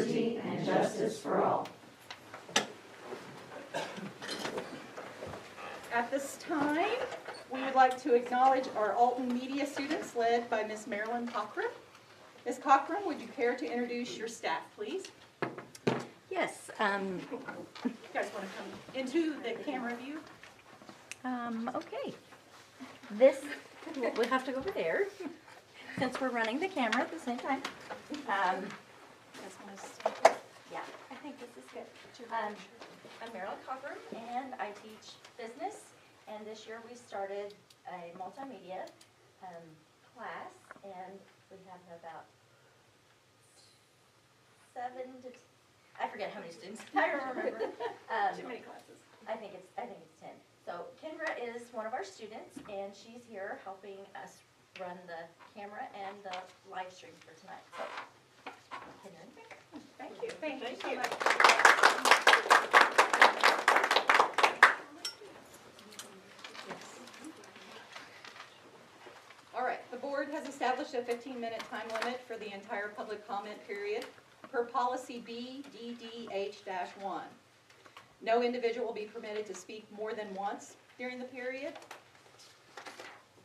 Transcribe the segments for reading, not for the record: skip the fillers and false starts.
liberty, and justice for all. At this time, we would like to acknowledge our Alton media students led by Ms. Marilyn Cochran. Ms. Cochran, would you care to introduce your staff, please? Yes. You guys want to come into the camera view? Okay. This, we'll have to go over there since we're running the camera at the same time. You guys want to stand? Yeah, I think this is good. I'm Marilyn Cochran, and I teach business. And this year we started a multimedia class, and we have about 7 to, I forget how many students. I don't remember. Too many classes. I think it's 10. So Kendra is one of our students, and she's here helping us run the camera and the live stream for tonight. So, Kendra, Thank you. Thank you so much. All right, the board has established a 15-minute time limit for the entire public comment period per policy BDDH-1. No individual will be permitted to speak more than once during the period.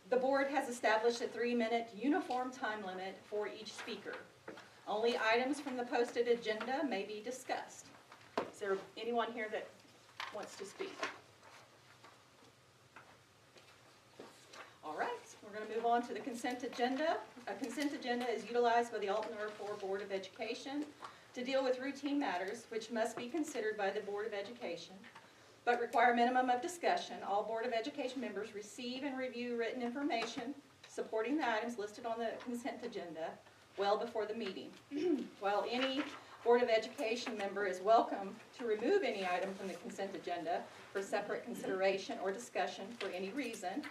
The board has established a 3-minute uniform time limit for each speaker. Only items from the posted agenda may be discussed. Is there anyone here that wants to speak? All right, we're going to move on to the consent agenda. A consent agenda is utilized by the Alton R-4 Board of Education to deal with routine matters which must be considered by the Board of Education, but require minimum of discussion. All Board of Education members receive and review written information supporting the items listed on the consent agenda well before the meeting. While any Board of Education member is welcome to remove any item from the consent agenda for separate consideration or discussion for any reason,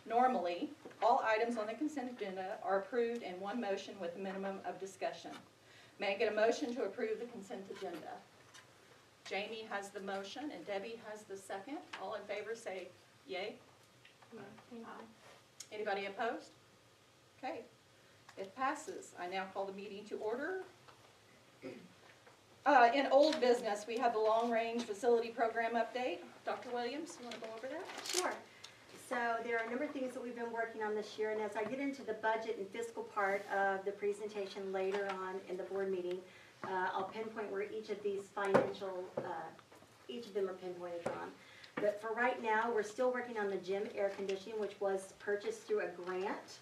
normally, all items on the consent agenda are approved in one motion with a minimum of discussion. May I get a motion to approve the consent agenda? Jamie has the motion and Debbie has the second. All in favor say yay. Anybody opposed? Okay, it passes. I now call the meeting to order. In old business, we have the long-range facility program update. Dr. Williams, you want to go over that? Sure. So there are a number of things that we've been working on this year, and as I get into the budget and fiscal part of the presentation later on in the board meeting, I'll pinpoint where each of these financial, each of them are pinpointed on. But for right now, we're still working on the gym air conditioning, which was purchased through a grant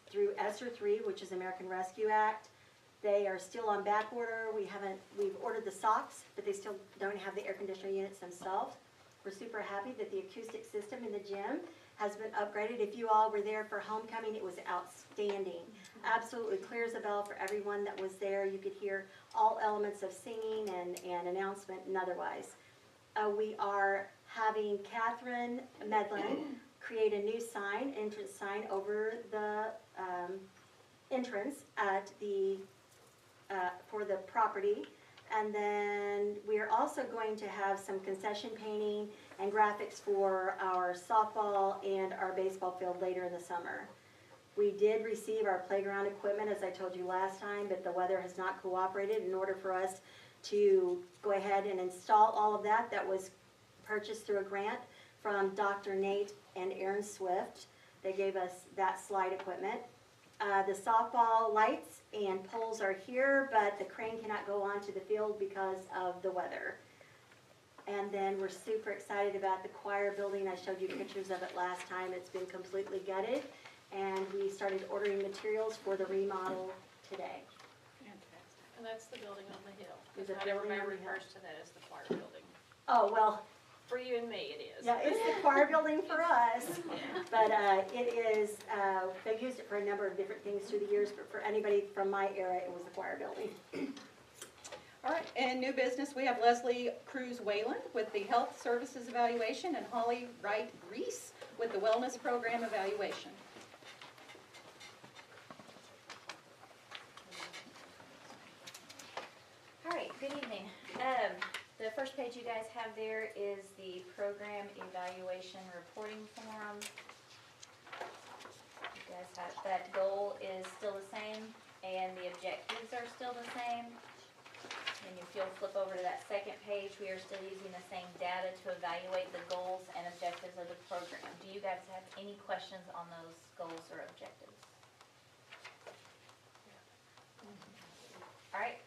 through ESSER-3, which is American Rescue Act. They are still on back order. We've ordered the socks, but they still don't have the air conditioner units themselves. We're super happy that the acoustic system in the gym has been upgraded. If you all were there for homecoming, it was outstanding. Absolutely clear as a bell for everyone that was there. You could hear all elements of singing and announcement and otherwise. We are having Catherine Medlin create a new sign, entrance sign over the entrance at the for the property. And then we are also going to have some concession painting and graphics for our softball and our baseball field later in the summer. We did receive our playground equipment, as I told you last time, but the weather has not cooperated in order for us to go ahead and install all of that. That was purchased through a grant from Dr. Nate and Aaron Swift. They gave us that slide equipment. The softball lights and poles are here, but the crane cannot go onto the field because of the weather. And then we're super excited about the choir building. I showed you pictures of it last time. It's been completely gutted, and we started ordering materials for the remodel today. Fantastic. And that's the building on the hill. Is it I never building on the refers to that as the choir building. Oh, well, For you and me, it is. yeah, it's the choir building for us. But it is, they've used it for a number of different things through the years, but for anybody from my era, it was the choir building. All right, and new business, we have Leslie Cruz Whalen with the Health Services Evaluation and Holly Wright Reese with the Wellness Program Evaluation. All right, good evening. The first page you guys have there is the program evaluation reporting form. You guys have, that goal is still the same and the objectives are still the same. and if you'll flip over to that second page, we are still using the same data to evaluate the goals and objectives of the program. Do you guys have any questions on those goals or objectives? All right,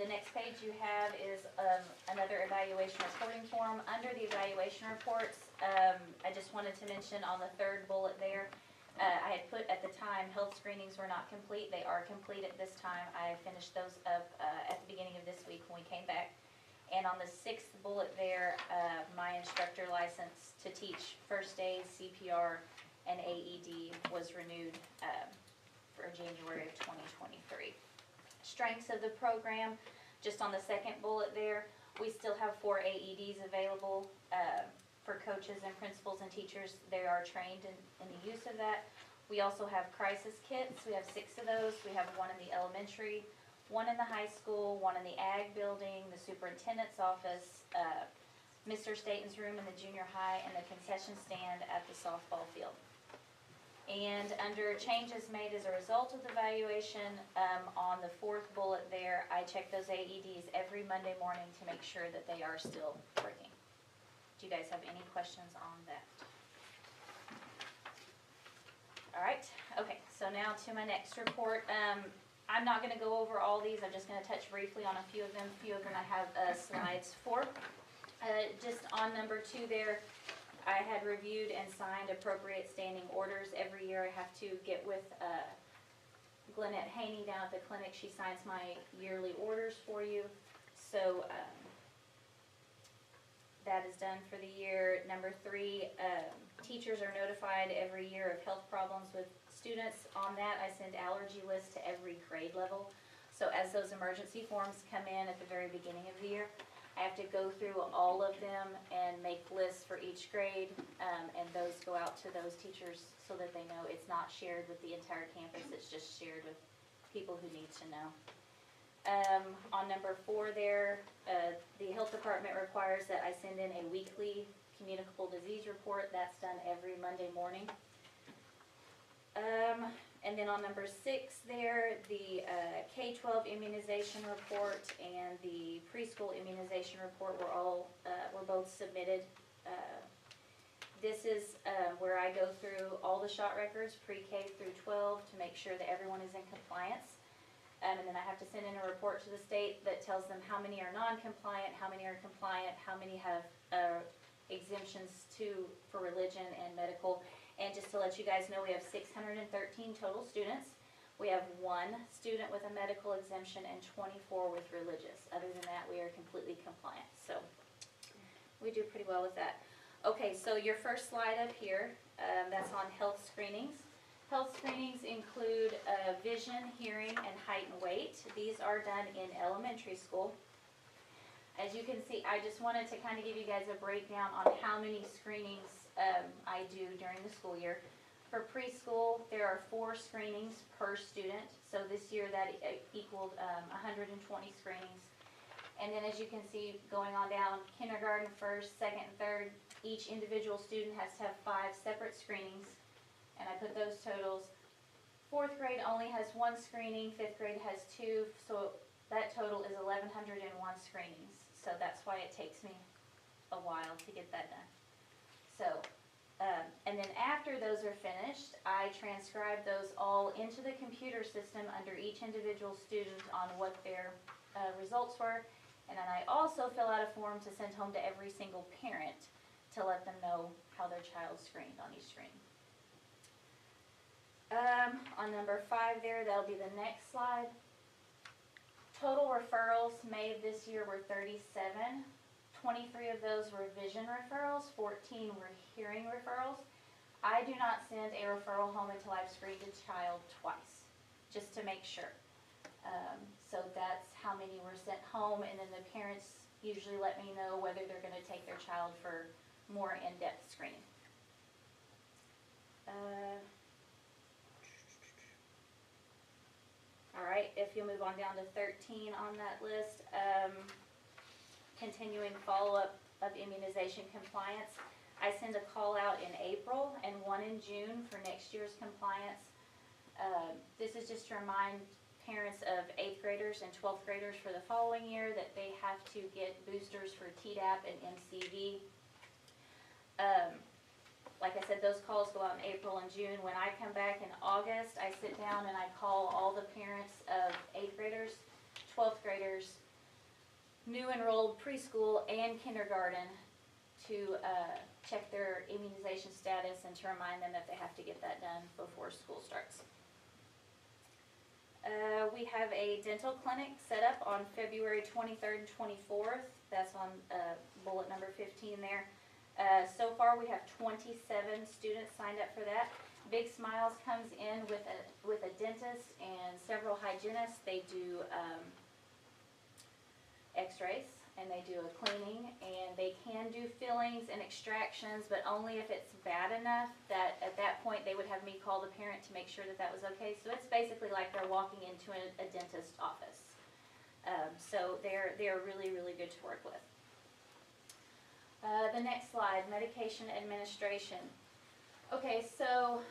the next page you have is another evaluation reporting form. Under the evaluation reports, I just wanted to mention on the third bullet there, I had put at the time health screenings were not complete. They are complete at this time. I finished those up at the beginning of this week when we came back. And on the sixth bullet there, my instructor license to teach first aid, CPR, and AED was renewed for January of 2023. Strengths of the program, just on the second bullet there, we still have 4 AEDs available for coaches and principals and teachers. They are trained in the use of that. We also have crisis kits. We have 6 of those. We have 1 in the elementary, 1 in the high school, 1 in the ag building, the superintendent's office, Mr. Staten's room in the junior high, and the concession stand at the softball field. And under changes made as a result of the evaluation, on the 4th bullet there, I check those AEDs every Monday morning to make sure that they are still working. Do you guys have any questions on that? All right, okay, so now to my next report. I'm not gonna go over all these, I'm just gonna touch briefly on a few of them. A few of them I have slides for. Just on number 2 there, I had reviewed and signed appropriate standing orders. Every year I have to get with Glenette Haney down at the clinic. She signs my yearly orders for you. So that is done for the year. Number 3, teachers are notified every year of health problems with students. On that, I send allergy lists to every grade level. So as those emergency forms come in at the very beginning of the year, I have to go through all of them and make lists for each grade, and those go out to those teachers so that they know it's not shared with the entire campus, it's just shared with people who need to know. On number 4 there, the health department requires that I send in a weekly communicable disease report. That's done every Monday morning. And then on number 6 there, the K-12 immunization report and the preschool immunization report were both submitted. This is where I go through all the shot records, pre-K through 12, to make sure that everyone is in compliance. And then I have to send in a report to the state that tells them how many are non-compliant, how many are compliant, how many have exemptions for religion and medical. And just to let you guys know, we have 613 total students. We have 1 student with a medical exemption and 24 with religious. Other than that, we are completely compliant. So we do pretty well with that. Okay, so your first slide up here, that's on health screenings. Health screenings include vision, hearing, and height and weight. These are done in elementary school. As you can see, I just wanted to kind of give you guys a breakdown on how many screenings I do during the school year. For preschool, there are 4 screenings per student. So this year that equaled 120 screenings. And then as you can see, going on down, kindergarten, 1st, 2nd, and 3rd, each individual student has to have 5 separate screenings. And I put those totals. 4th grade only has 1 screening, 5th grade has 2, so that total is 1,101 screenings. So that's why it takes me a while to get that done. So, and then after those are finished, I transcribe those all into the computer system under each individual student on what their results were. And then I also fill out a form to send home to every single parent to let them know how their child screened on each screen. On number 5 there, that'll be the next slide. Total referrals made this year were 37. 23 of those were vision referrals, 14 were hearing referrals. I do not send a referral home until I've screened a child twice, just to make sure. So that's how many were sent home, and then the parents usually let me know whether they're going to take their child for more in-depth screening. All right, if you'll move on down to 13 on that list, continuing follow-up of immunization compliance. I send a call out in April and 1 in June for next year's compliance. This is just to remind parents of 8th graders and 12th graders for the following year that they have to get boosters for Tdap and MCV. Like I said, those calls go out in April and June. When I come back in August, I sit down and I call all the parents of 8th graders, 12th graders, new enrolled preschool and kindergarten to check their immunization status and to remind them that they have to get that done before school starts. We have a dental clinic set up on February 23rd and 24th. That's on bullet number 15 there. So far we have 27 students signed up for that. Big Smiles comes in with a dentist and several hygienists. They do x-rays and they do a cleaning, and they can do fillings and extractions, but only if it's bad enough that at that point they would have me call the parent to make sure that that was okay. So it's basically like they're walking into a dentist's office. So they're really, really good to work with. The next slide, medication administration. Okay, so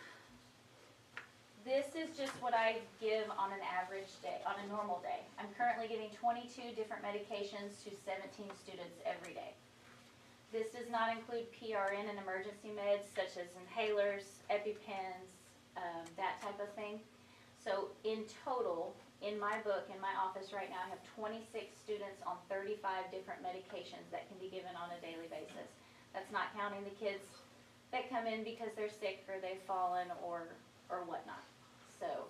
this is just what I give on an average day, on a normal day. I'm currently giving 22 different medications to 17 students every day. This does not include PRN and emergency meds such as inhalers, EpiPens, that type of thing. So in total, in my book, in my office right now, I have 26 students on 35 different medications that can be given on a daily basis. That's not counting the kids that come in because they're sick or they've fallen or whatnot. So,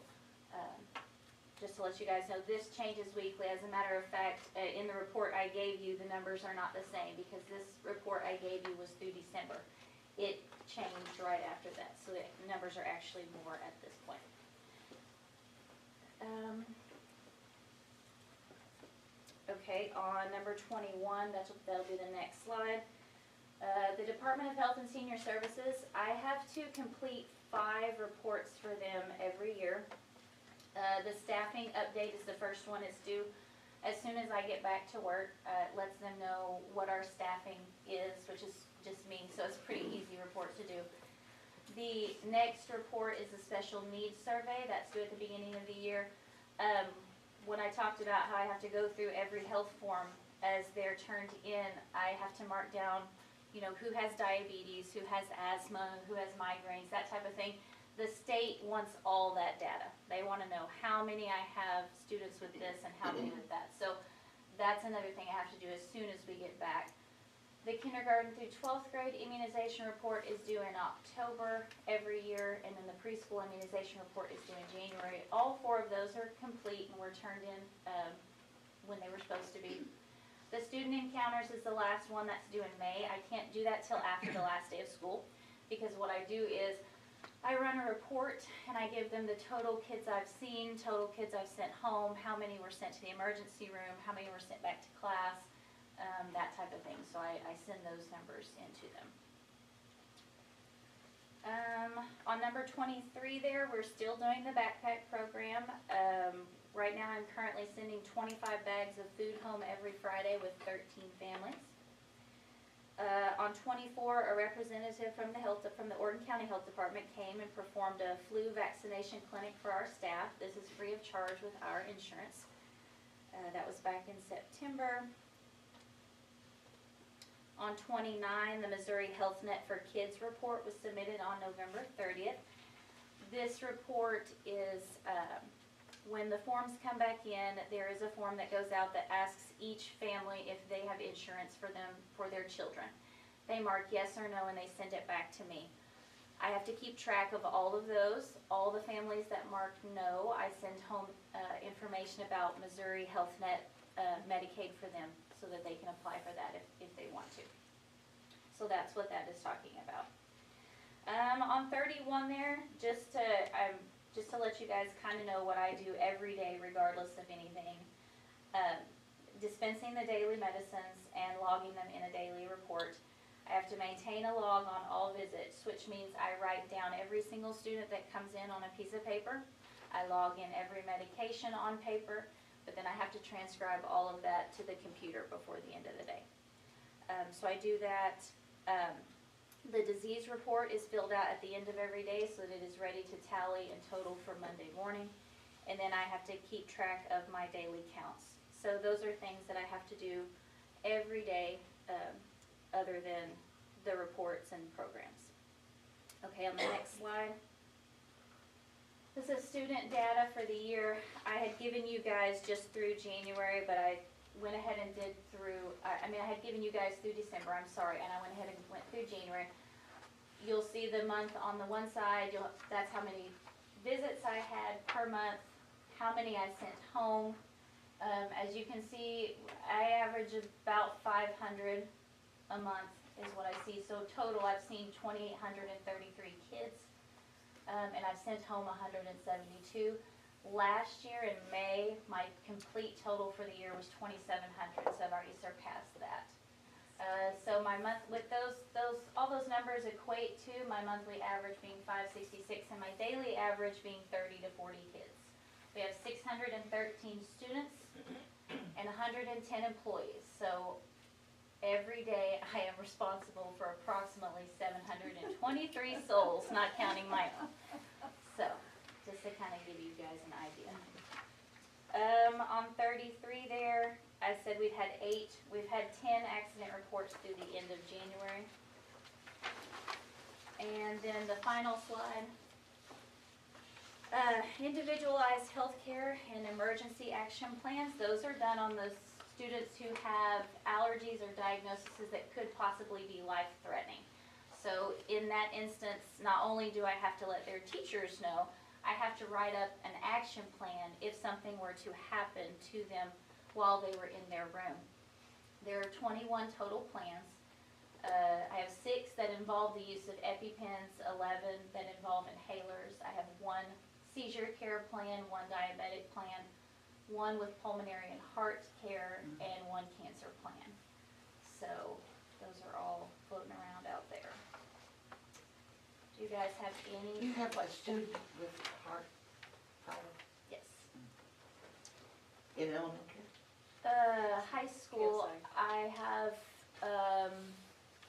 just to let you guys know, this changes weekly. As a matter of fact, in the report I gave you, the numbers are not the same because this report I gave you was through December. It changed right after that, so the numbers are actually more at this point. Okay, on number 21, that'll be the next slide. The Department of Health and Senior Services, I have to complete 5 reports for them every year. The staffing update is the first one. It's due as soon as I get back to work. It lets them know what our staffing is, which is just me, so it's a pretty easy report to do. The next report is a special needs survey. That's due at the beginning of the year. When I talked about how I have to go through every health form as they're turned in, I have to mark down, you know, who has diabetes, who has asthma, who has migraines, that type of thing. The state wants all that data. They want to know how many I have students with this and how many with that. So that's another thing I have to do as soon as we get back. The kindergarten through 12th grade immunization report is due in October every year, and then the preschool immunization report is due in January. All 4 of those are complete and were turned in when they were supposed to be. The student encounters is the last one. That's due in May. I can't do that till after the last day of school, because what I do is I run a report and I give them the total kids I've seen, total kids I've sent home, how many were sent to the emergency room, how many were sent back to class, that type of thing. So I send those numbers into them. On number 23 there, we're still doing the backpack program. Right now I'm currently sending 25 bags of food home every Friday with 13 families. On 24, a representative from the Oregon County Health Department came and performed a flu vaccination clinic for our staff. This is free of charge with our insurance. That was back in September. On 29, the Missouri Health Net for Kids report was submitted on November 30th. This report is, when the forms come back in, there is a form that goes out that asks each family if they have insurance for them, for their children. They mark yes or no and they send it back to me. I have to keep track of all of those. All the families that mark no, I send home information about Missouri Health Net Medicaid for them so that they can apply for that if they want to. So that's what that is talking about. On 31 there, just to let you guys kind of know what I do every day regardless of anything. Dispensing the daily medicines and logging them in a daily report. I have to maintain a log on all visits, which means I write down every single student that comes in on a piece of paper. I log in every medication on paper, but then I have to transcribe all of that to the computer before the end of the day. So I do that. The disease report is filled out at the end of every day so that it is ready to tally and total for Monday morning. and then I have to keep track of my daily counts. So those are things that I have to do every day, other than the reports and programs. Okay, on the next slide. This is student data for the year. I had given you guys just through January, but I went ahead and did through, I had given you guys through December, I'm sorry, and I went ahead and went through January. You'll see the month on the one side, that's how many visits I had per month, how many I sent home. As you can see, I average about 500 a month is what I see. So total, I've seen 2,833 kids, and I've sent home 172. Last year in May, my complete total for the year was 2,700, so I've already surpassed that. So my month, with all those numbers equate to my monthly average being 566 and my daily average being 30 to 40 kids. We have 613 students and 110 employees. So every day I am responsible for approximately 723 souls, not counting my own. So, just to kind of give you guys an idea. On 33 there, I said we've had 8. We've had 10 accident reports through the end of January. And then the final slide. Individualized healthcare and emergency action plans. Those are done on those students who have allergies or diagnoses that could possibly be life-threatening. So in that instance, not only do I have to let their teachers know, I have to write up an action plan if something were to happen to them while they were in their room. There are 21 total plans. I have 6 that involve the use of EpiPens, 11 that involve inhalers. I have 1 seizure care plan, 1 diabetic plan, 1 with pulmonary and heart care, and 1 cancer plan. So those are all floating around out there. Do you guys have any? You have a student with heart problem Yes. in elementary? High school, I have,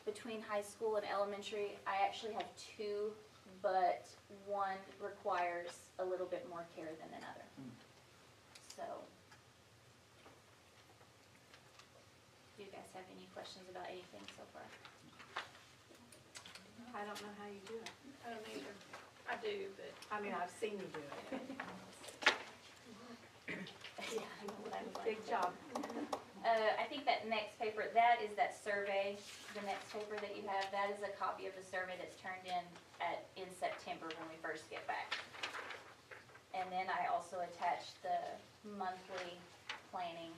between high school and elementary, I actually have 2, but 1 requires a little bit more care than another. So, do you guys have any questions about anything so far? I don't know how you do it. I don't either. I do, but I mean, I've seen you do it. Yeah, I know what I'm like. Big job. I think that next paper, that is that survey, the next paper that you have, that is a copy of the survey that's turned in September when we first get back. And then I also attached the monthly planning,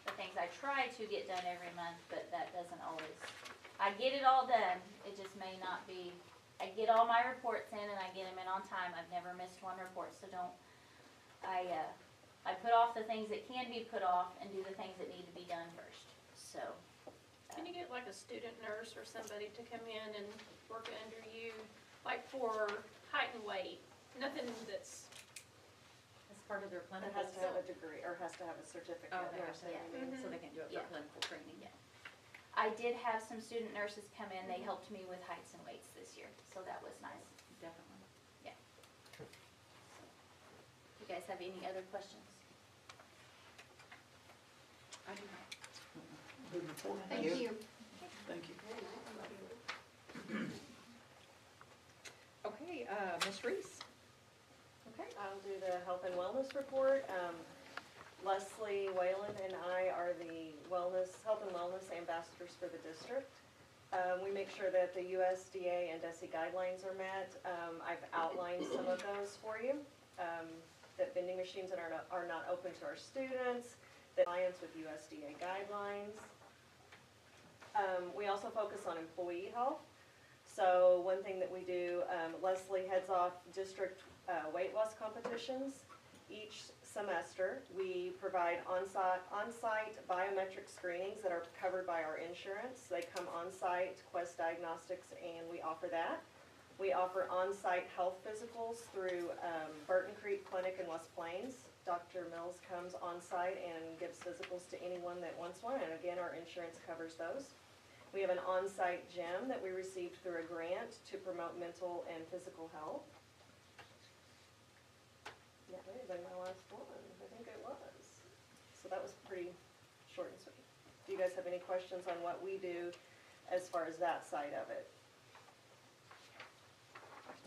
the things I try to get done every month, but that doesn't always, I get it all done, it just may not be, I get all my reports in and I get them in on time. I've never missed 1 report, so I put off the things that can be put off and do the things that need to be done first, so. can you get like a student nurse or somebody to come in and work under you, like for height and weight? Nothing that's, As part of their It clinical. has to have a degree, or has to have a certificate. Oh, or yeah, something. so they can do it Yeah. for clinical training. Yeah. I did have some student nurses come in, they helped me with heights and weights this year, so that was nice. Definitely. You guys have any other questions? I do not. Good report. Thank you. Thank you. Okay, Ms. Reese? Okay, I'll do the health and wellness report. Leslie Whalen and I are the health and wellness ambassadors for the district. We make sure that the USDA and DESE guidelines are met. I've outlined some of those for you. That vending machines that are not open to our students, the compliance with USDA guidelines. We also focus on employee health. So one thing that we do, Leslie heads off district weight loss competitions. Each semester, we provide on-site biometric screenings that are covered by our insurance. They come on-site, Quest Diagnostics, and we offer that. We offer on-site health physicals through Burton Creek Clinic in West Plains. Dr. Mills comes on-site and gives physicals to anyone that wants one, and again, our insurance covers those. We have an on-site gym that we received through a grant to promote mental and physical health. Yeah, there have been my last one. I think it was. So that was pretty short and sweet. Do you guys have any questions on what we do as far as that side of it?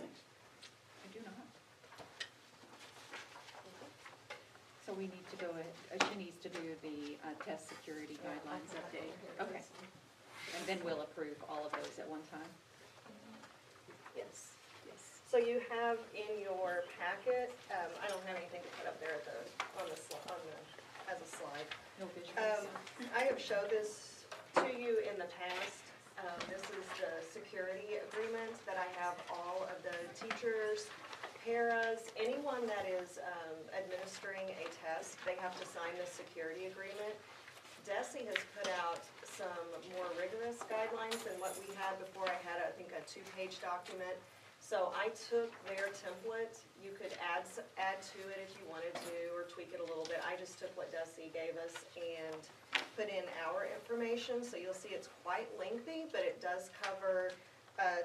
I do not. So we need to go, she needs to do the test security guidelines update. Okay. And then we'll approve all of those at one time. Yes. Yes. So you have in your packet, I don't have anything to put up there at the, as a slide. No visuals. I have showed this to you in the past. This is the security agreement that I have all of the teachers, paras, anyone that is administering a test, they have to sign this security agreement. DESE has put out some more rigorous guidelines than what we had before. I had, I think, a 2-page document. So I took their template. You could add to it if you wanted to, or tweak it a little bit. I just took what DESE gave us and put in our information. So you'll see it's quite lengthy, but it does cover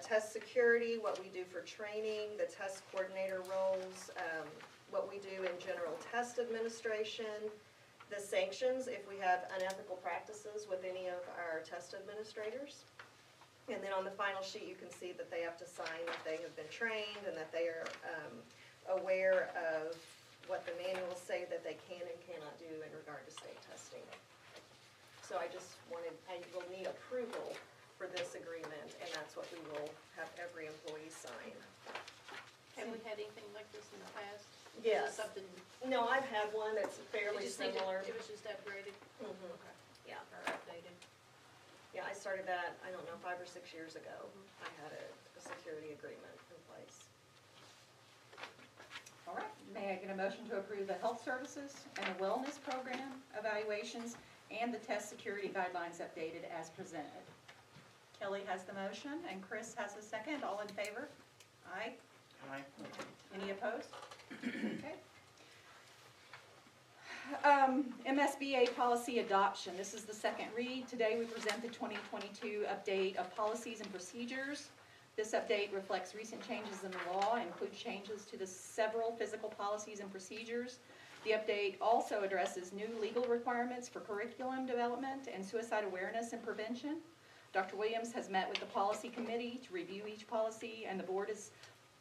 test security, what we do for training, the test coordinator roles, what we do in general test administration, the sanctions if we have unethical practices with any of our test administrators. And then on the final sheet, you can see that they have to sign that they have been trained and that they are aware of what the manuals say that they can and cannot do in regard to state testing. So I just wanted, I will need approval for this agreement, and that's what we will have every employee sign. Have we had anything like this in the past? Yes. Something, No, I've had one that's it fairly just needed, similar. it was just upgraded Mhm. or updated. Yeah, I started that, I don't know, 5 or 6 years ago. I had a security agreement in place. All right, may I get a motion to approve the health services and the wellness program evaluations and the test security guidelines updated as presented? Kelly has the motion and Chris has the second. All in favor? Aye. Aye. Any opposed? Okay. MSBA policy adoption. This is the second read. Today we present the 2022 update of policies and procedures. This update reflects recent changes in the law and includes changes to the several physical policies and procedures. The update also addresses new legal requirements for curriculum development and suicide awareness and prevention. Dr. Williams has met with the policy committee to review each policy, and the board has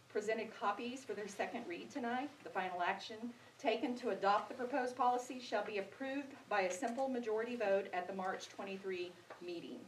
presented copies for their second read tonight. The final action taken to adopt the proposed policy shall be approved by a simple majority vote at the March 23 meeting.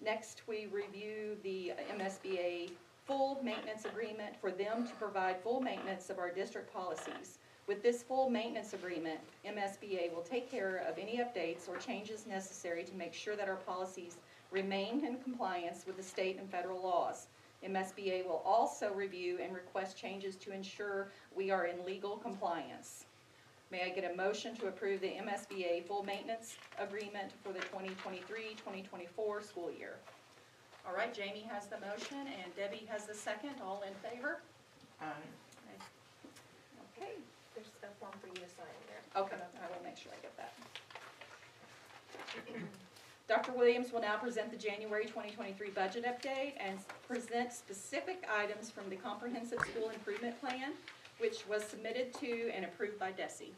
Next, we review the MSBA full maintenance agreement for them to provide full maintenance of our district policies. With this full maintenance agreement, MSBA will take care of any updates or changes necessary to make sure that our policies remain in compliance with the state and federal laws. MSBA will also review and request changes to ensure we are in legal compliance. May I get a motion to approve the MSBA full maintenance agreement for the 2023-2024 school year? All right, Jamie has the motion and Debbie has the second. All in favor? Aye. Okay. There's a form for you to sign there. Okay, I will make sure I get that. Dr. Williams will now present the January 2023 budget update and present specific items from the Comprehensive School Improvement Plan, which was submitted to and approved by DESE.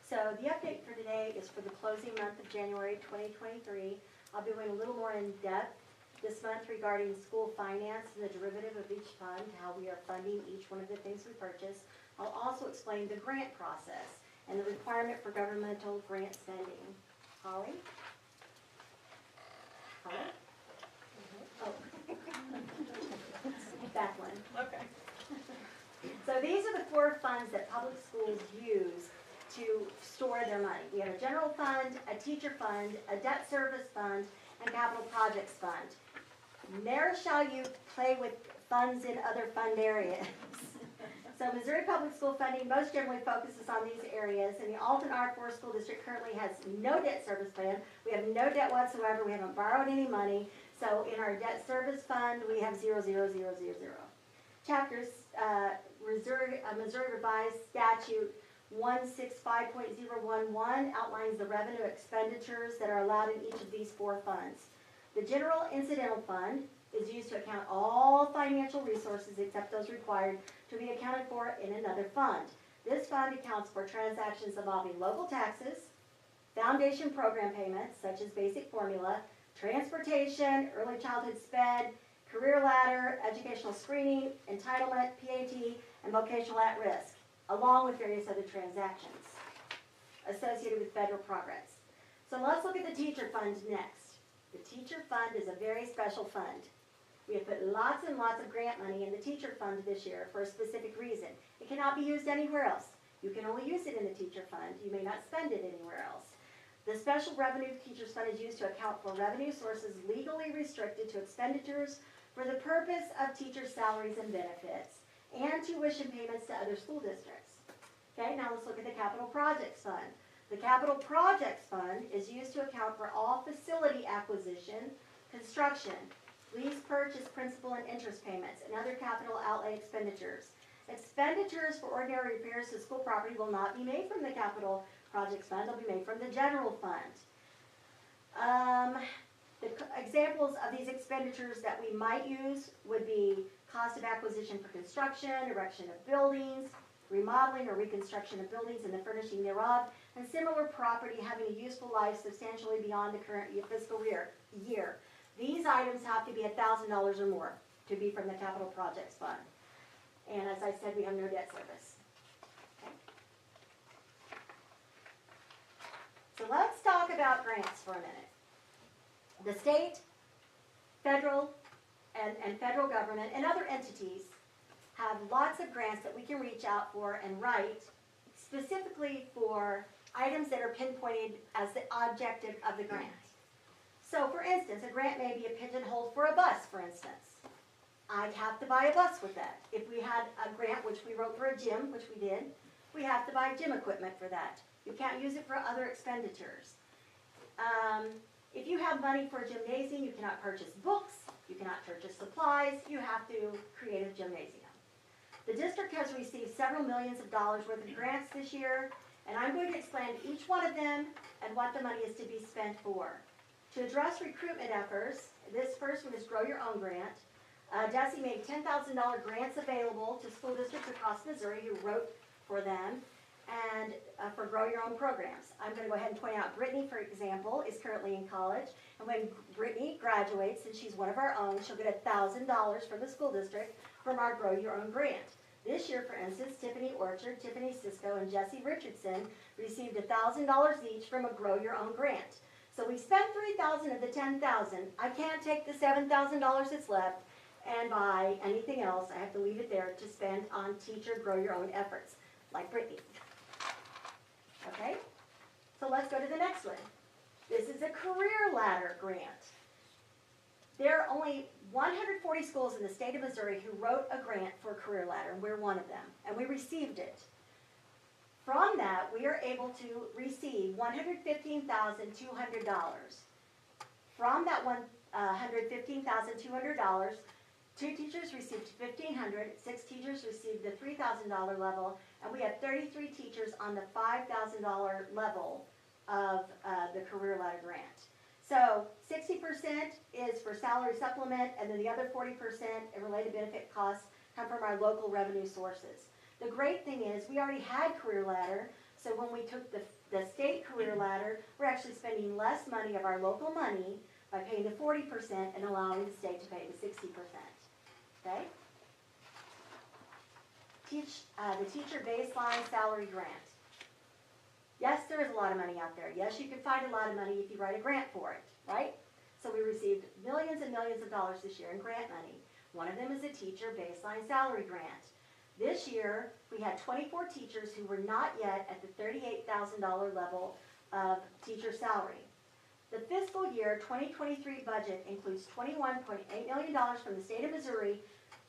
So the update for today is for the closing month of January 2023. I'll be going a little more in depth this month regarding school finance and the derivative of each fund, how we are funding each one of the things we purchase. I'll also explain the grant process and the requirement for governmental grant spending. Holly? Holly? Oh. That one. Okay. So these are the 4 funds that public schools use to store their money. We have a general fund, a teacher fund, a debt service fund, and capital projects fund. Ne'er shall you play with funds in other fund areas. So Missouri Public School funding most generally focuses on these areas, and the Alton R-4 school district currently has no debt service plan. We have no debt whatsoever. We haven't borrowed any money. So in our debt service fund, we have 0, 0, 0, 0, 0. Chapters, Missouri Revised Statute 165.011 outlines the revenue expenditures that are allowed in each of these 4 funds. The General Incidental Fund is used to account all financial resources except those required to be accounted for in another fund. This fund accounts for transactions involving local taxes, foundation program payments such as basic formula, transportation, early childhood SPED, career ladder, educational screening, entitlement, PAT, and vocational at-risk, along with various other transactions associated with federal programs. So let's look at the teacher fund next. The teacher fund is a very special fund. We have put lots and lots of grant money in the teacher fund this year for a specific reason. It cannot be used anywhere else. You can only use it in the teacher fund. You may not spend it anywhere else. The special revenue teachers fund is used to account for revenue sources legally restricted to expenditures for the purpose of teacher salaries and benefits and tuition payments to other school districts. Okay, now let's look at the capital projects fund. The capital projects fund is used to account for all facility acquisition, construction, lease purchase, principal and interest payments, and other capital outlay expenditures. Expenditures for ordinary repairs to school property will not be made from the capital projects fund, they'll be made from the general fund. The examples of these expenditures that we might use would be cost of acquisition for construction, erection of buildings, remodeling or reconstruction of buildings and the furnishing thereof, and similar property having a useful life substantially beyond the current fiscal year. These items have to be $1,000 or more to be from the capital projects fund. And as I said, we have no debt service. Okay. So let's talk about grants for a minute. The state, federal, and federal government and other entities have lots of grants that we can reach out for and write specifically for items that are pinpointed as the objective of the grant. So for instance, a grant may be a pigeonhole for a bus, for instance. I'd have to buy a bus with that. If we had a grant, which we wrote for a gym, which we did, we have to buy gym equipment for that. You can't use it for other expenditures. If you have money for a gymnasium, you cannot purchase books, you cannot purchase supplies, you have to create a gymnasium. The district has received several millions of dollars worth of grants this year, and I'm going to explain each one of them and what the money is to be spent for. To address recruitment efforts, this first one is Grow Your Own Grant. DESE made $10,000 grants available to school districts across Missouri who wrote for them and for Grow Your Own programs. I'm going to go ahead and point out Brittany, for example, is currently in college, and when Brittany graduates, and she's one of our own, she'll get $1,000 from the school district from our Grow Your Own grant. This year, for instance, Tiffany Orchard, Tiffany Cisco, and Jesse Richardson received $1,000 each from a Grow Your Own grant. So we spent $3,000 of the $10,000. I can't take the $7,000 that's left and buy anything else. I have to leave it there to spend on teacher Grow Your Own efforts, like Brittany. Okay? So let's go to the next one. This is a career ladder grant. There are only 140 schools in the state of Missouri who wrote a grant for a career ladder, and we're one of them, and we received it. From that, we are able to receive $115,200. From that $115,200, 2 teachers received $1,500, 6 teachers received the $3,000 level, and we have 33 teachers on the $5,000 level of the career ladder grant. So 60% is for salary supplement, and then the other 40% in related benefit costs come from our local revenue sources. The great thing is we already had career ladder, so when we took the state career ladder, we're actually spending less money of our local money by paying the 40% and allowing the state to pay the 60%. Okay? The teacher baseline salary grant. Yes, there is a lot of money out there. Yes, you can find a lot of money if you write a grant for it, right? So we received millions and millions of dollars this year in grant money. One of them is a teacher baseline salary grant. This year, we had 24 teachers who were not yet at the $38,000 level of teacher salary. The fiscal year 2023 budget includes $21.8 million from the state of Missouri,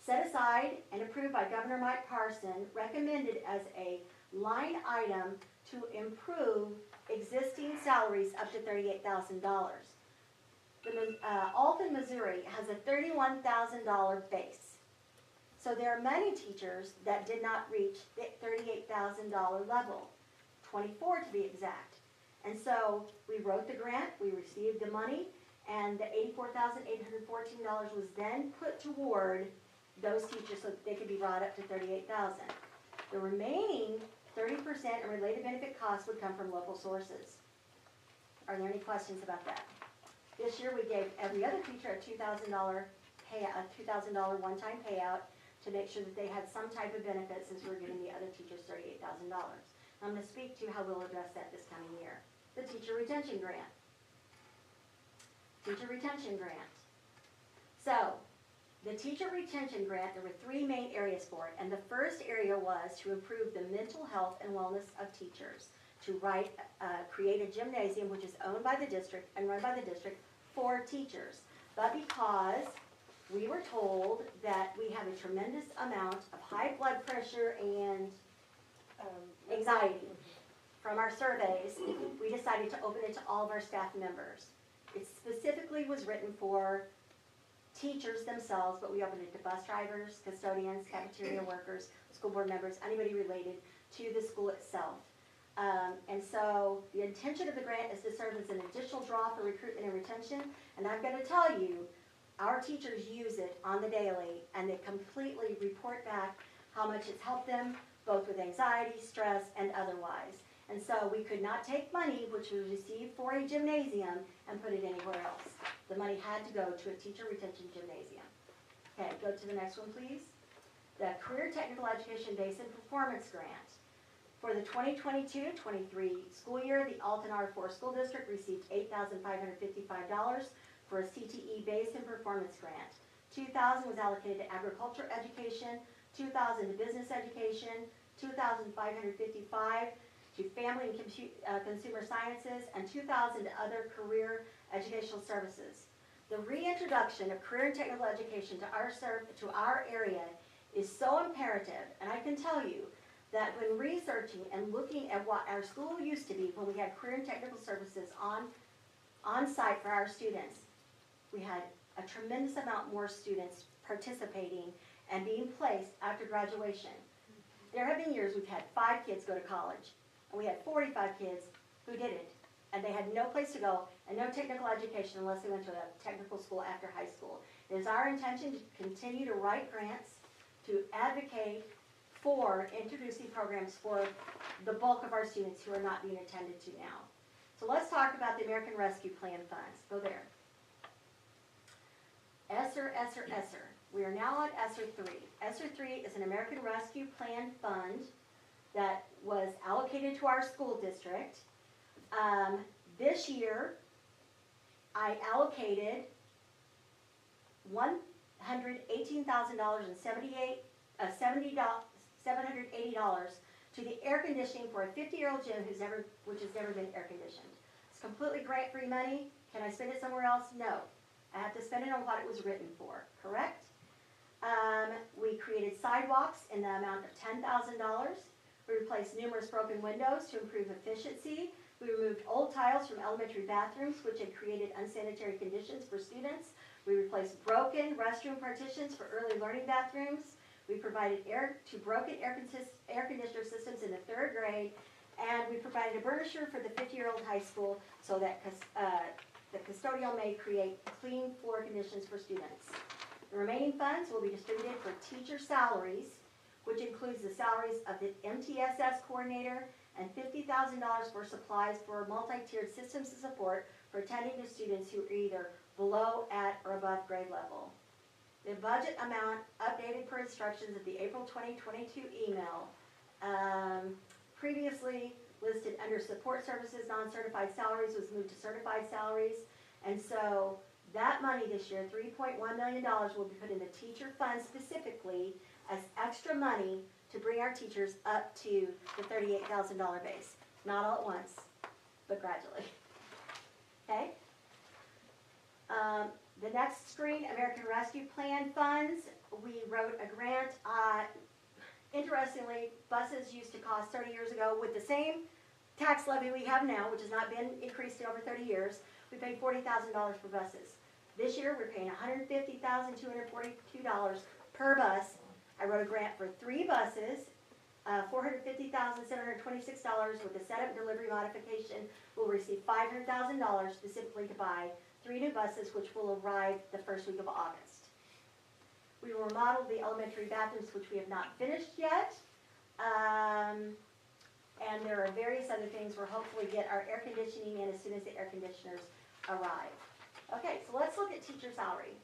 set aside and approved by Governor Mike Parson, recommended as a line item to improve existing salaries up to $38,000. Alton, Missouri has a $31,000 base. So there are many teachers that did not reach the $38,000 level, 24 to be exact. And so we wrote the grant, we received the money, And the $84,814 was then put toward those teachers so that they could be brought up to $38,000. The remaining 30% in related benefit costs would come from local sources. Are there any questions about that? This year, we gave every other teacher a $2,000 payout, a $2,000 one-time payout to make sure that they had some type of benefit since we're giving the other teachers $38,000. I'm going to speak to how we'll address that this coming year. The teacher retention grant. Teacher retention grant. So, the teacher retention grant, there were three main areas for it, and the first area was to improve the mental health and wellness of teachers, to create a gymnasium which is owned by the district and run by the district for teachers. But because we were told that we have a tremendous amount of high blood pressure and anxiety from our surveys, we decided to open it to all of our staff members. It specifically was written for teachers themselves, but we opened it to bus drivers, custodians, cafeteria workers, school board members, anybody related to the school itself. And so the intention of the grant is to serve as an additional draw for recruitment and retention. And I've got to tell you, our teachers use it on the daily, and they completely report back how much it's helped them, both with anxiety, stress, and otherwise. And so we could not take money, which was received for a gymnasium, and put it anywhere else. The money had to go to a teacher retention gymnasium. Okay, go to the next one, please. The Career Technical Education Base and Performance Grant. For the 2022-23 school year, the Alton R-4 School District received $8,555 for a CTE Base and Performance Grant. $2,000 was allocated to agriculture education, $2,000 to business education, $2,555 to family and consumer sciences, and $2,000 to other career educational services. The reintroduction of career and technical education to our area is so imperative, and I can tell you that when researching and looking at what our school used to be when we had career and technical services on site for our students, we had a tremendous amount more students participating and being placed after graduation. There have been years we've had 5 kids go to college, and we had 45 kids who didn't, and they had no place to go and no technical education unless they went to a technical school after high school. It is our intention to continue to write grants to advocate for introducing programs for the bulk of our students who are not being attended to now. So let's talk about the American Rescue Plan funds. Go there. ESSER. We are now on ESSER 3. ESSER 3 is an American Rescue Plan fund that was allocated to our school district. This year, I allocated $780 to the air conditioning for a 50-year-old gym which has never been air conditioned. It's completely grant-free money. Can I spend it somewhere else? No. I have to spend it on what it was written for, correct? We created sidewalks in the amount of $10,000. We replaced numerous broken windows to improve efficiency. We removed old tiles from elementary bathrooms, which had created unsanitary conditions for students. We replaced broken restroom partitions for early learning bathrooms. We provided broken air conditioner systems in the 3rd grade, and we provided a burnisher for the 50-year-old high school so that the custodial may create clean floor conditions for students. The remaining funds will be distributed for teacher salaries, which includes the salaries of the MTSS coordinator and $50,000 for supplies for multi-tiered systems of support for attending to students who are either below, at, or above grade level. The budget amount updated per instructions of the April 2022 email, previously listed under support services, non-certified salaries, was moved to certified salaries. And so that money this year, $3.1 million, will be put in the teacher fund specifically as extra money to bring our teachers up to the $38,000 base. Not all at once, but gradually. Okay? The next screen, American Rescue Plan funds. We wrote a grant. Interestingly, buses used to cost 30 years ago with the same tax levy we have now, which has not been increased in over 30 years. We paid $40,000 for buses. This year, we're paying $150,242 per bus. I wrote a grant for 3 buses, $450,726 with a setup delivery modification. We'll receive $500,000 specifically to buy 3 new buses which will arrive the first week of August. We will remodel the elementary bathrooms, which we have not finished yet. And there are various other things. We'll hopefully get our air conditioning in as soon as the air conditioners arrive. Okay, so let's look at teacher salary.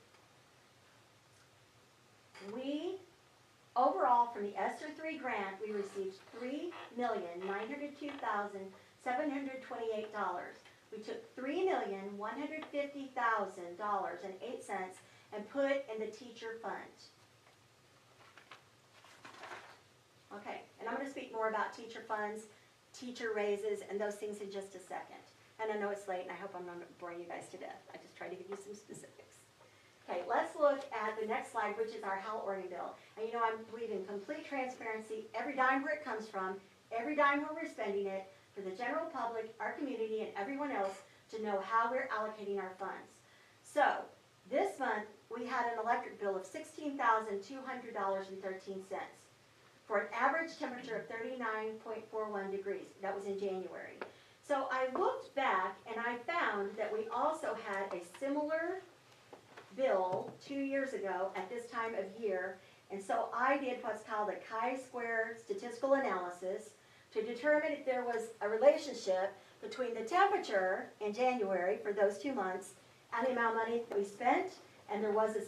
Overall, from the ESSER 3 grant, we received $3,902,728. We took $3,150,000.08 and put in the teacher fund. Okay, and I'm going to speak more about teacher funds, teacher raises, and those things in just a second. And I know it's late, and I hope I'm not boring you guys to death. I just tried to give you some specifics. Okay, let's look at the next slide, which is our Hal Oregon bill. And you know, I believe in complete transparency, every dime where it comes from, every dime where we're spending it, for the general public, our community, and everyone else to know how we're allocating our funds. So, this month, we had an electric bill of $16,200.13 for an average temperature of 39.41 degrees. That was in January. So I looked back and I found that we also had a similar bill 2 years ago at this time of year. And so I did what's called a chi-square statistical analysis to determine if there was a relationship between the temperature in January for those 2 months and the amount of money we spent. And there was a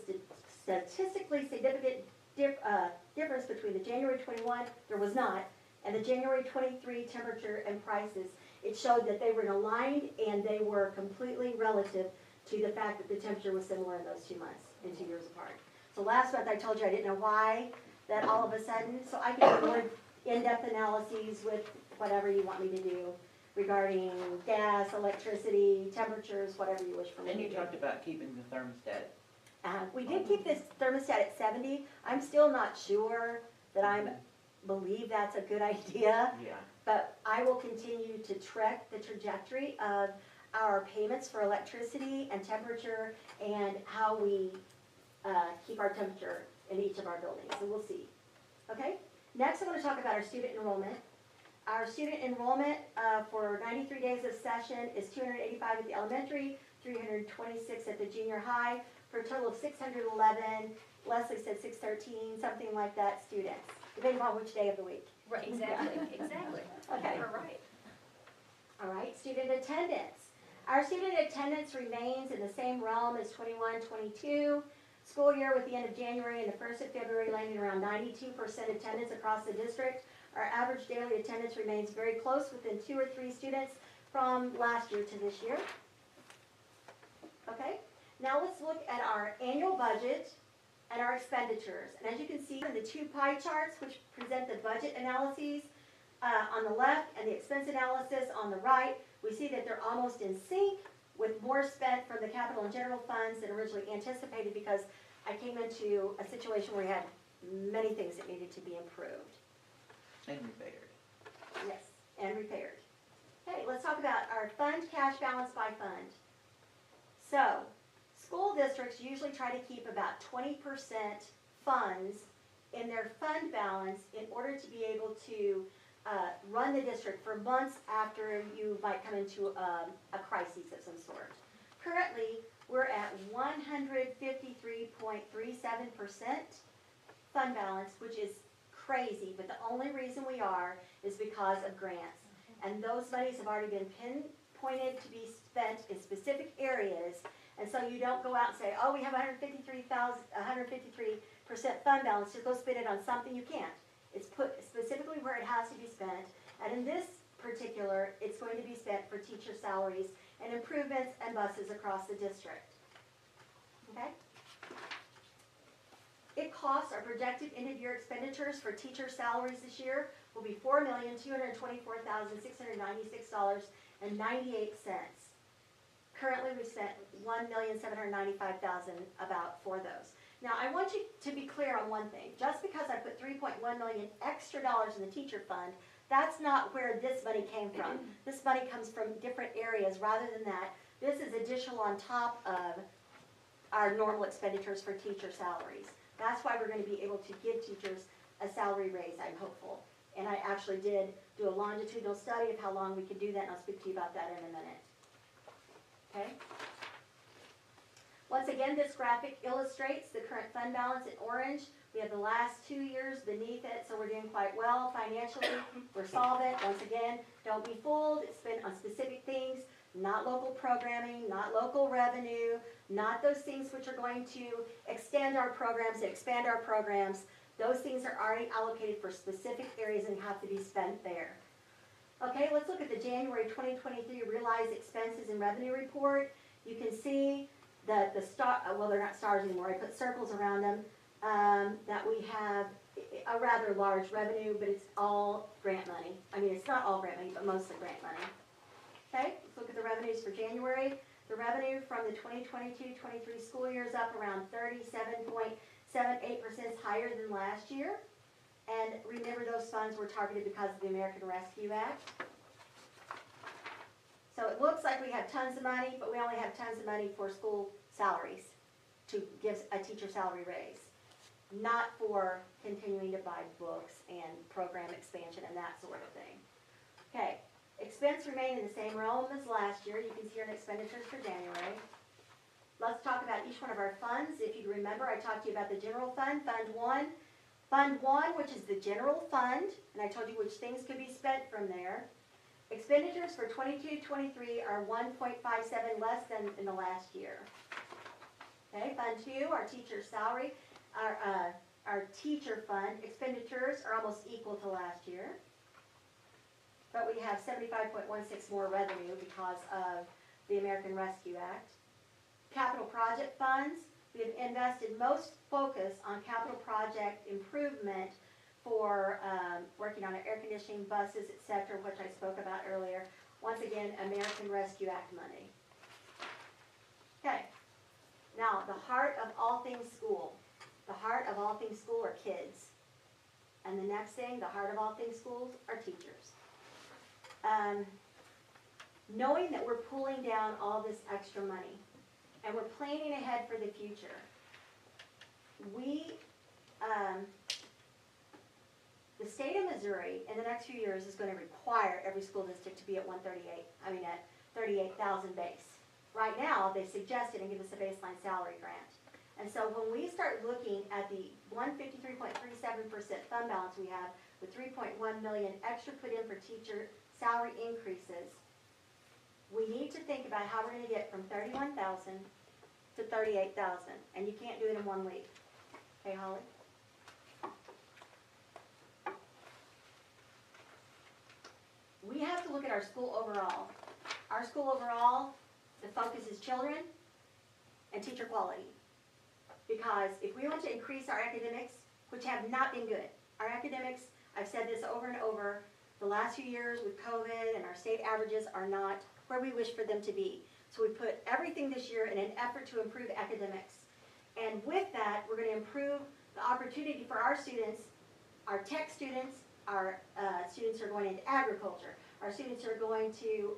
statistically significant difference between the January 21, there was not, and the January 23 temperature and prices. It showed that they were aligned and they were completely relative to the fact that the temperature was similar in those 2 months and 2 years apart. So last month I told you I didn't know why that all of a sudden, so I can do more in-depth analyses with whatever you want me to do regarding gas, electricity, temperatures, whatever you wish for me to do. And you talked about keeping the thermostat. We did keep this thermostat at 70. I'm still not sure that I believe that's a good idea. Yeah. But I will continue to track the trajectory of our payments for electricity and temperature and how we keep our temperature in each of our buildings. So we'll see. Okay? Next, I'm going to talk about our student enrollment. Our student enrollment for 93 days of session is 285 at the elementary, 326 at the junior high, for a total of 611. Leslie said 613, something like that, students, depending on which day of the week. Right, exactly, exactly. Okay. You're right. All right, student attendance. Our student attendance remains in the same realm as 21-22 school year, with the end of January and the 1st of February landing around 92% attendance across the district. Our average daily attendance remains very close, within 2 or 3 students from last year to this year. Okay, now let's look at our annual budget and our expenditures. And as you can see in the 2 pie charts, which present the budget analyses on the left and the expense analysis on the right, we see that they're almost in sync, with more spent from the capital and general funds than originally anticipated, because I came into a situation where we had many things that needed to be improved. And repaired. Yes, and repaired. Okay, let's talk about our fund cash balance by fund. So, school districts usually try to keep about 20% funds in their fund balance in order to be able to run the district for months after you might come into a crisis of some sort. Currently, we're at 153.37% fund balance, which is crazy, but the only reason we are is because of grants. And those monies have already been pinpointed to be spent in specific areas, and so you don't go out and say, oh, we have 153% fund balance, just go spend it on something. You can't. It's put specifically where it has to be spent, and in this particular, it's going to be spent for teacher salaries and improvements and buses across the district. Okay? It costs, our projected end-of-year expenditures for teacher salaries this year will be $4,224,696.98. Currently, we've spent $1,795,000 about for those. Now, I want you to be clear on one thing. Just because I put $3.1 million extra dollars in the teacher fund, that's not where this money came from. This money comes from different areas. Rather than that, this is additional on top of our normal expenditures for teacher salaries. That's why we're going to be able to give teachers a salary raise, I'm hopeful. And I actually did do a longitudinal study of how long we could do that, and I'll speak to you about that in a minute. Okay? Once again, this graphic illustrates the current fund balance in orange. We have the last 2 years beneath it, so we're doing quite well financially. We're solvent. Once again, don't be fooled. It's spent on specific things, not local programming, not local revenue, not those things which are going to extend our programs and expand our programs. Those things are already allocated for specific areas and have to be spent there. Okay, let's look at the January 2023 realized expenses and revenue report. You can see that the star, well, they're not stars anymore. I put circles around them. That we have a rather large revenue, but it's all grant money. I mean, it's not all grant money, but mostly grant money. Okay, let's look at the revenues for January. The revenue from the 2022-23 school year is up around 37.78% higher than last year. And remember, those funds were targeted because of the American Rescue Act. So it looks like we have tons of money, but we only have tons of money for school salaries to give a teacher salary raise, not for continuing to buy books and program expansion and that sort of thing. Okay, expense remain in the same realm as last year. You can see here in expenditures for January. Let's talk about each one of our funds. If you remember, I talked to you about the general fund, Fund 1. Fund 1, which is the general fund, and I told you which things could be spent from there. Expenditures for 22-23 are 1.57 less than in the last year. Okay, Fund 2, our teacher salary, our teacher fund expenditures are almost equal to last year. But we have 75.16 more revenue because of the American Rescue Act. Capital project funds, we have invested most focus on capital project improvement for working on our air conditioning, buses, etc., which I spoke about earlier. Once again, American Rescue Act money. Okay, now the heart of all things school. The heart of all things school are kids. And the next thing, the heart of all things schools are teachers. Knowing that we're pulling down all this extra money and we're planning ahead for the future, the state of Missouri in the next few years is going to require every school district to be at 38,000 base. Right now, they suggested and give us a baseline salary grant. And so when we start looking at the 153.37% fund balance we have with 3.1 million extra put in for teacher salary increases, we need to think about how we're going to get from 31,000 to 38,000. And you can't do it in 1 week. Okay, Holly? We have to look at our school overall. Our school overall, the focus is children and teacher quality. Because if we want to increase our academics, which have not been good, our academics, I've said this over and over, the last few years with COVID and our state averages are not where we wish for them to be. So we put everything this year in an effort to improve academics. And with that, we're going to improve the opportunity for our students, our tech students, our students who are going into agriculture, our students who are going to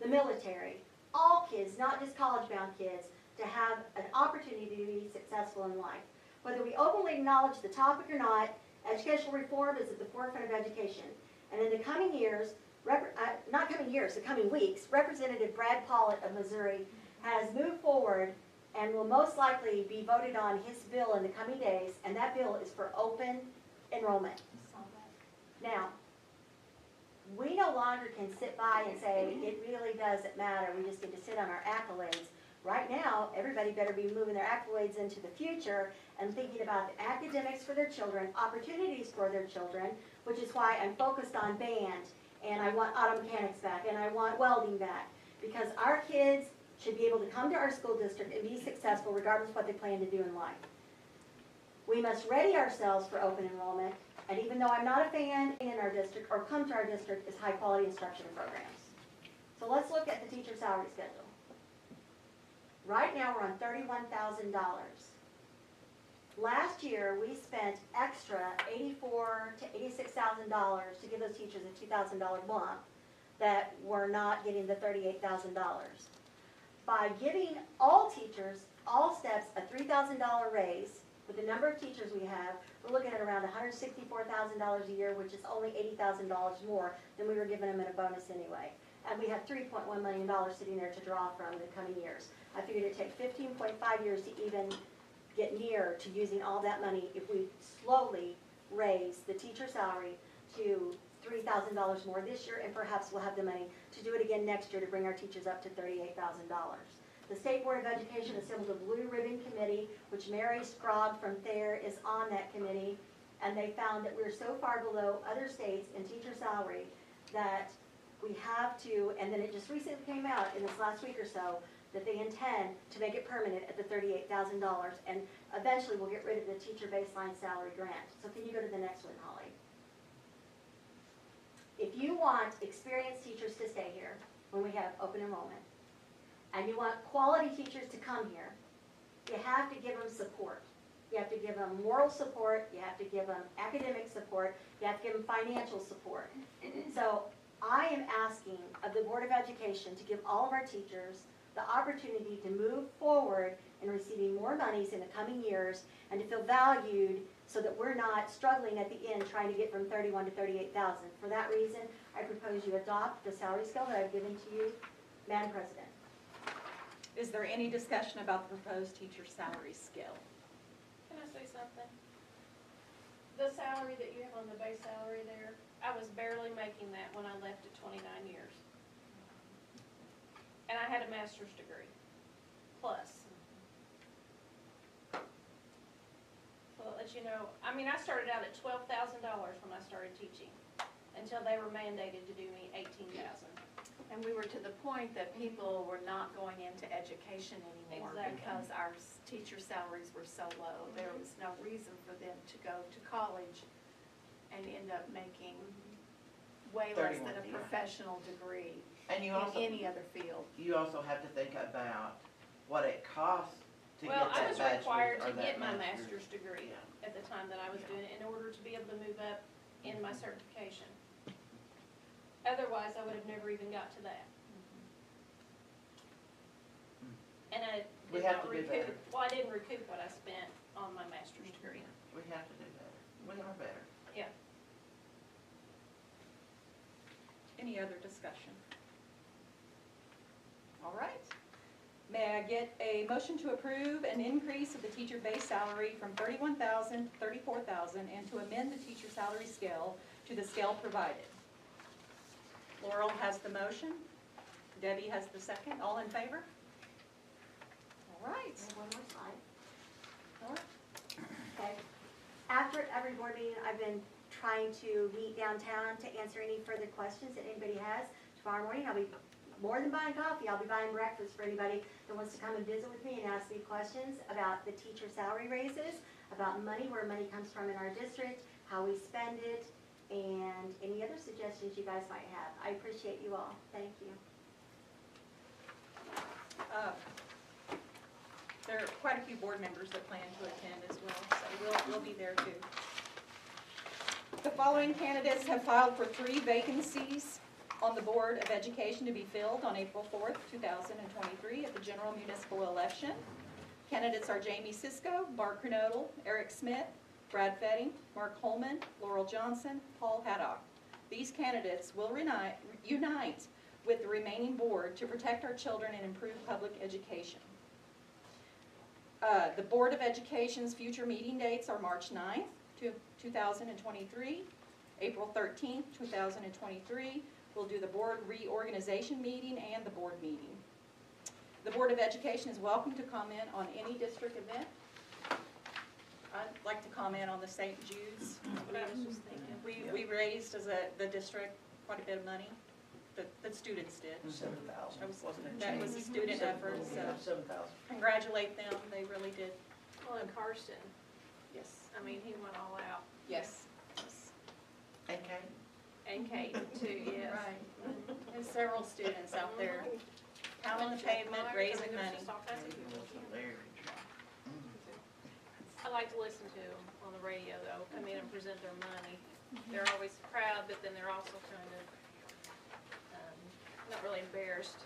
the military, all kids, not just college-bound kids, to have an opportunity to be successful in life. Whether we openly acknowledge the topic or not, educational reform is at the forefront of education. And in the coming years, the coming weeks, Representative Brad Pollitt of Missouri has moved forward and will most likely be voted on his bill in the coming days, and that bill is for open enrollment. Now, we no longer can sit by and say, it really doesn't matter, we just need to sit on our accolades. Right now, everybody better be moving their accolades into the future and thinking about the academics for their children, opportunities for their children, which is why I'm focused on band, and I want auto mechanics back, and I want welding back, because our kids should be able to come to our school district and be successful regardless of what they plan to do in life. We must ready ourselves for open enrollment, and even though I'm not a fan in our district, or come to our district, is high quality instruction and programs. So let's look at the teacher salary schedule. Right now we're on $31,000. Last year we spent extra $84,000 to $86,000 to give those teachers a $2,000 bump that were not getting the $38,000. By giving all teachers, all steps, a $3,000 raise, with the number of teachers we have, we're looking at around $164,000 a year, which is only $80,000 more than we were giving them in a bonus anyway. And we have $3.1 million sitting there to draw from the coming years. I figured it'd take 15.5 years to even get near to using all that money if we slowly raise the teacher salary to $3,000 more this year, and perhaps we'll have the money to do it again next year to bring our teachers up to $38,000. The State Board of Education assembled a blue ribbon committee, which Mary Scrogg from Thayer is on that committee, and they found that we're so far below other states in teacher salary that we have to, and then it just recently came out in this last week or so, that they intend to make it permanent at the $38,000, and eventually we'll get rid of the teacher baseline salary grant. So can you go to the next one, Holly? If you want experienced teachers to stay here when we have open enrollment, and you want quality teachers to come here, you have to give them support. You have to give them moral support, you have to give them academic support, you have to give them financial support. So I am asking of the Board of Education to give all of our teachers the opportunity to move forward in receiving more monies in the coming years and to feel valued so that we're not struggling at the end trying to get from 31 to 38,000. For that reason, I propose you adopt the salary scale that I've given to you, Madam President. Is there any discussion about the proposed teacher salary scale? Can I say something? The salary that you have on the base salary there, I was barely making that when I left at 29 years. And I had a master's degree, plus. So I'll let you know, I mean, I started out at $12,000 when I started teaching, until they were mandated to do me $18,000. And we were to the point that people were not going into education anymore Exactly. because our teacher salaries were so low. There was no reason for them to go to college and end up making way less than a 31, yeah. professional degree And you in also, any other field. you also have to think about what it costs to get Well, I that was bachelor's required or to that get my master's. master's degree Yeah. at the time that I was doing it in order to be able to move up in my certification. Otherwise, I would have never even got to that. And I We did have not to do recoup, better. well, I didn't recoup what I spent on my master's degree. We have to do better. We are better. Yeah. Any other discussion? All right. May I get a motion to approve an increase of the teacher base salary from $31,000 to $34,000 and to amend the teacher salary scale to the scale provided? Laurel has the motion. Debbie has the second. All in favor? All right. And one more slide. All right. Okay. After every board meeting, I've been trying to meet downtown to answer any further questions that anybody has. Tomorrow morning, I'll be more than buying coffee, I'll be buying breakfast for anybody that wants to come and visit with me and ask me questions about the teacher salary raises, about money, where money comes from in our district, how we spend it, and any other suggestions you guys might have. I appreciate you all. Thank you. There are quite a few board members that plan to attend as well, so we'll be there too. The following candidates have filed for 3 vacancies on the Board of Education to be filled on April 4th, 2023 at the general municipal election. Candidates are Jamie Sisko, Bart Kernodle, Eric Smith, Brad Fetting, Mark Holman, Laurel Johnson, Paul Haddock. These candidates will unite with the remaining board to protect our children and improve public education. The Board of Education's future meeting dates are March 9th, 2023, April 13th, 2023. We'll do the board reorganization meeting and the board meeting. The Board of Education is welcome to comment on any district event. I'd like to comment on the St. Jude's. What I was just thinking. We raised as the district quite a bit of money. The students did. 7,000, wasn't it? That was a student effort, so 7,000. congratulate them, they really did. Well, and Karsten, Yes. I mean, he went all out. Yes. And Kate? And Kate too, yes. Right. There's several students out there pounding the pavement, raising money. There's just all kinds of people. Very I like to listen to them on the radio though, come in and present their money. They're always proud, but then they're also kind of, not really embarrassed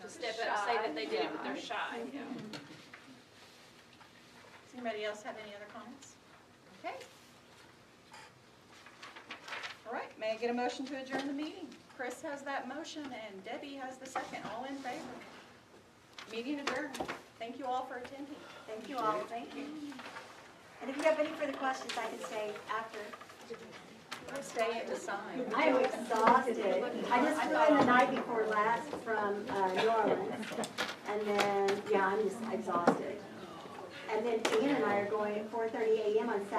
to step up and say that they did it, but they're shy, yeah. Does anybody else have any other comments? Okay. All right, may I get a motion to adjourn the meeting? Chris has that motion and Debbie has the second. All in favor? Meeting adjourned. Thank you all for attending. Thank you all, thank you. And if you have any further questions, I can stay after. Stay in to sign. I am exhausted. I just flew in the night before last from New Orleans. And then, yeah, I'm just exhausted. And then Ian and I are going at 4:30 a.m. on Saturday.